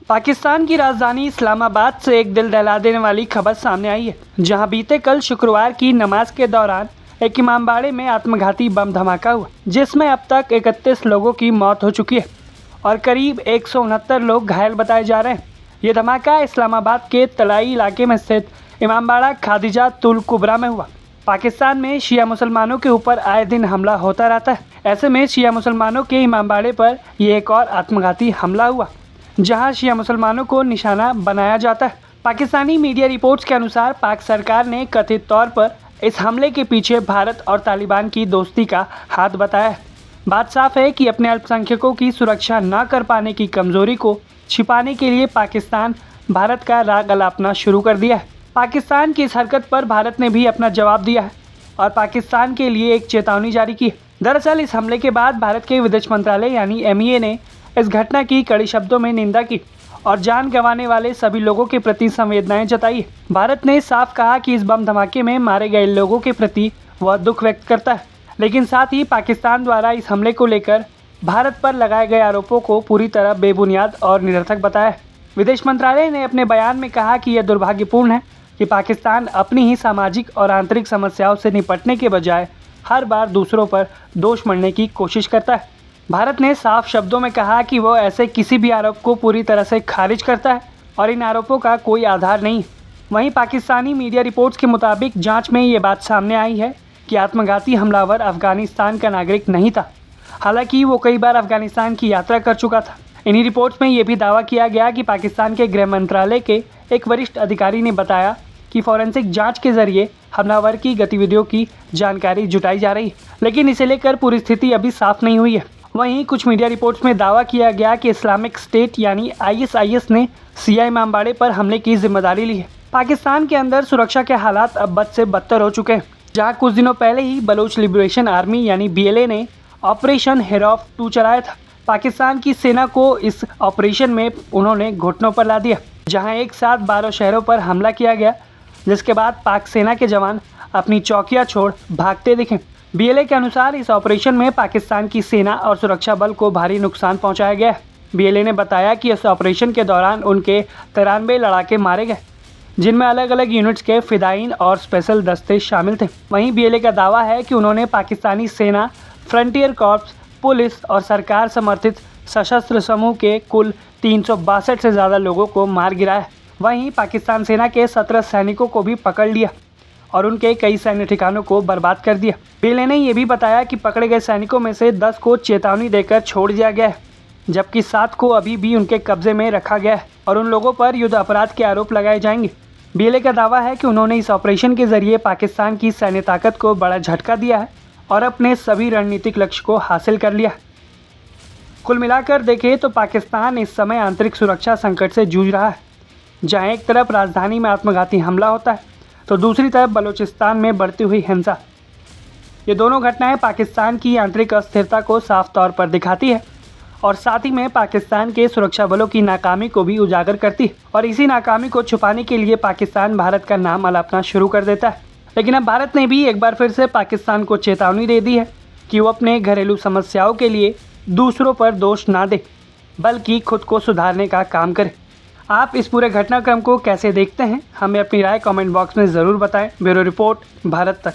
पाकिस्तान की राजधानी इस्लामाबाद से एक दिल दहला देने वाली खबर सामने आई है, जहां बीते कल शुक्रवार की नमाज के दौरान एक इमामबाड़े में आत्मघाती बम धमाका हुआ, जिसमें अब तक 31 लोगों की मौत हो चुकी है और करीब 169 लोग घायल बताए जा रहे हैं। ये धमाका इस्लामाबाद के तलाई इलाके में स्थित इमामबाड़ा खादिजा तुल कुबरा में हुआ। पाकिस्तान में शिया मुसलमानों के ऊपर आए दिन हमला होता रहता है। ऐसे में शिया मुसलमानों के इमामबाड़े पर यह एक और आत्मघाती हमला हुआ, जहां शिया मुसलमानों को निशाना बनाया जाता है। पाकिस्तानी मीडिया रिपोर्ट्स के अनुसार पाक सरकार ने कथित तौर पर इस हमले के पीछे भारत और तालिबान की दोस्ती का हाथ बताया है। बात साफ है कि अपने अल्पसंख्यकों की सुरक्षा न कर पाने की कमजोरी को छिपाने के लिए पाकिस्तान भारत का राग अलापना शुरू कर दिया है। पाकिस्तान की इस हरकत पर भारत ने भी अपना जवाब दिया है और पाकिस्तान के लिए एक चेतावनी जारी की है। दरअसल इस हमले के बाद भारत के विदेश मंत्रालय यानी MEA ने इस घटना की कड़ी शब्दों में निंदा की और जान गंवाने वाले सभी लोगों के प्रति संवेदनाएं जताई। भारत ने साफ कहा कि इस बम धमाके में मारे गए लोगों के प्रति वह दुख व्यक्त करता है, लेकिन साथ ही पाकिस्तान द्वारा इस हमले को लेकर भारत पर लगाए गए आरोपों को पूरी तरह बेबुनियाद और निरर्थक बताया। विदेश मंत्रालय ने अपने बयान में कहा कि यह दुर्भाग्यपूर्ण है कि पाकिस्तान अपनी ही सामाजिक और आंतरिक समस्याओं से निपटने के बजाय हर बार दूसरों पर दोष मढ़ने की कोशिश करता है। भारत ने साफ शब्दों में कहा कि वह ऐसे किसी भी आरोप को पूरी तरह से खारिज करता है और इन आरोपों का कोई आधार नहीं। वहीं पाकिस्तानी मीडिया रिपोर्ट्स के मुताबिक जांच में ये बात सामने आई है कि आत्मघाती हमलावर अफगानिस्तान का नागरिक नहीं था, हालांकि वो कई बार अफगानिस्तान की यात्रा कर चुका था। इन्हीं रिपोर्ट्स में ये भी दावा किया गया कि पाकिस्तान के गृह मंत्रालय के एक वरिष्ठ अधिकारी ने बताया कि फॉरेंसिक जांच के जरिए हमलावर की गतिविधियों की जानकारी जुटाई जा रही है, लेकिन इसे लेकर पूरी स्थिति अभी साफ नहीं हुई है। वहीं कुछ मीडिया रिपोर्ट्स में दावा किया गया कि इस्लामिक स्टेट यानी ISIS ने सिया इमामबाड़े पर हमले की जिम्मेदारी ली है। पाकिस्तान के अंदर सुरक्षा के हालात अब बद से बदतर हो चुके हैं, जहां कुछ दिनों पहले ही बलोच लिबरेशन आर्मी यानी BLA ने ऑपरेशन हेरॉफ 2 चलाया था। पाकिस्तान की सेना को इस ऑपरेशन में उन्होंने घुटनों पर ला दिया, जहां एक साथ 12 शहरों पर हमला किया गया, जिसके बाद पाक सेना के जवान अपनी चौकियां छोड़ भागते दिखे। BLA के अनुसार इस ऑपरेशन में पाकिस्तान की सेना और सुरक्षा बल को भारी नुकसान पहुंचाया गया है। BLA ने बताया कि इस ऑपरेशन के दौरान उनके 93 लड़ाके मारे गए, जिनमें अलग अलग यूनिट्स के फिदाइन और स्पेशल दस्ते शामिल थे। वहीं BLA का दावा है कि उन्होंने पाकिस्तानी सेना, फ्रंटियर कॉर्प्स, पुलिस और सरकार समर्थित सशस्त्र समूह के कुल 362 से ज़्यादा लोगों को मार गिराया। वहीं पाकिस्तान सेना के 17 सैनिकों को भी पकड़ लिया और उनके कई सैन्य ठिकानों को बर्बाद कर दिया। BLA ने यह भी बताया कि पकड़े गए सैनिकों में से 10 को चेतावनी देकर छोड़ दिया गया है, जबकि 7 को अभी भी उनके कब्जे में रखा गया है और उन लोगों पर युद्ध अपराध के आरोप लगाए जाएंगे। BLA का दावा है कि उन्होंने इस ऑपरेशन के जरिए पाकिस्तान की सैन्य ताकत को बड़ा झटका दिया है और अपने सभी रणनीतिक लक्ष्य को हासिल कर लिया। कुल मिलाकर देखें तो पाकिस्तान इस समय आंतरिक सुरक्षा संकट से जूझ रहा है, जहां एक तरफ राजधानी में आत्मघाती हमला होता है तो दूसरी तरफ बलूचिस्तान में बढ़ती हुई हिंसा। ये दोनों घटनाएं पाकिस्तान की आंतरिक अस्थिरता को साफ तौर पर दिखाती है और साथ ही में पाकिस्तान के सुरक्षा बलों की नाकामी को भी उजागर करती है। और इसी नाकामी को छुपाने के लिए पाकिस्तान भारत का नाम अलापना शुरू कर देता है। लेकिन अब भारत ने भी एक बार फिर से पाकिस्तान को चेतावनी दे दी है कि वो अपने घरेलू समस्याओं के लिए दूसरों पर दोष ना दे, बल्कि खुद को सुधारने का काम करे। आप इस पूरे घटनाक्रम को कैसे देखते हैं, हमें अपनी राय कमेंट बॉक्स में ज़रूर बताएं। ब्यूरो रिपोर्ट, भारत तक।